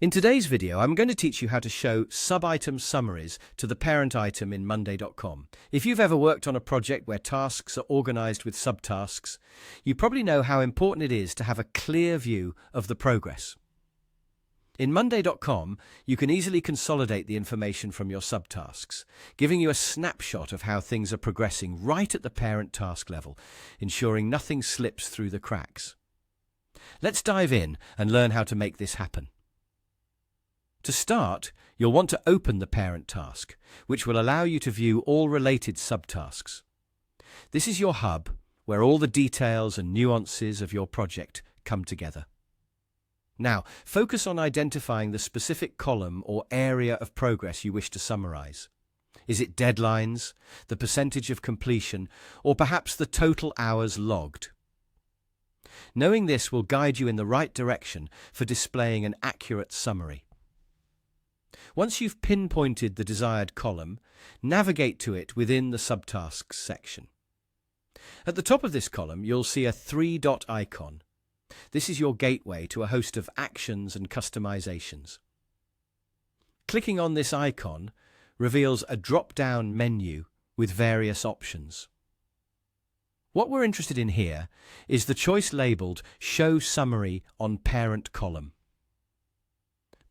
In today's video, I'm going to teach you how to show sub-item summaries to the parent item in Monday.com. If you've ever worked on a project where tasks are organized with subtasks, you probably know how important it is to have a clear view of the progress. In Monday.com, you can easily consolidate the information from your subtasks, giving you a snapshot of how things are progressing right at the parent task level, ensuring nothing slips through the cracks. Let's dive in and learn how to make this happen. To start, you'll want to open the parent task, which will allow you to view all related subtasks. This is your hub, where all the details and nuances of your project come together. Now, focus on identifying the specific column or area of progress you wish to summarize. Is it deadlines, the percentage of completion, or perhaps the total hours logged? Knowing this will guide you in the right direction for displaying an accurate summary. Once you've pinpointed the desired column, navigate to it within the subtasks section. At the top of this column, you'll see a three-dot icon. This is your gateway to a host of actions and customizations. Clicking on this icon reveals a drop-down menu with various options. What we're interested in here is the choice labeled Show Summary on Parent Column.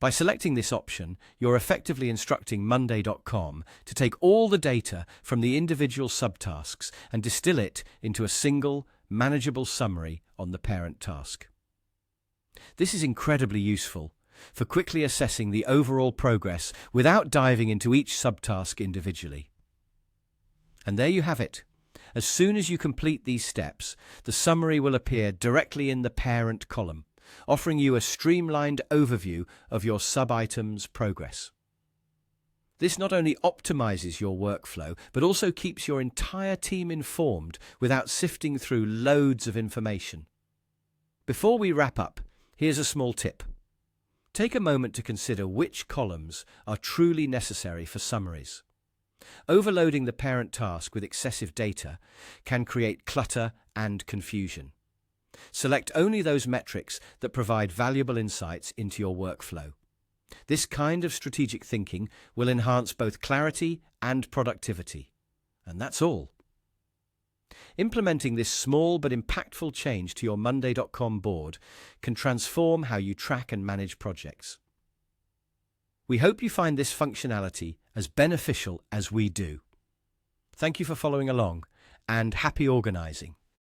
By selecting this option, you're effectively instructing Monday.com to take all the data from the individual subtasks and distill it into a single, manageable summary on the parent task. This is incredibly useful for quickly assessing the overall progress without diving into each subtask individually. And there you have it. As soon as you complete these steps, the summary will appear directly in the parent column, offering you a streamlined overview of your sub-item's progress. This not only optimizes your workflow, but also keeps your entire team informed without sifting through loads of information. Before we wrap up, here's a small tip. Take a moment to consider which columns are truly necessary for summaries. Overloading the parent task with excessive data can create clutter and confusion. Select only those metrics that provide valuable insights into your workflow. This kind of strategic thinking will enhance both clarity and productivity. And that's all. Implementing this small but impactful change to your Monday.com board can transform how you track and manage projects. We hope you find this functionality as beneficial as we do. Thank you for following along, and happy organizing.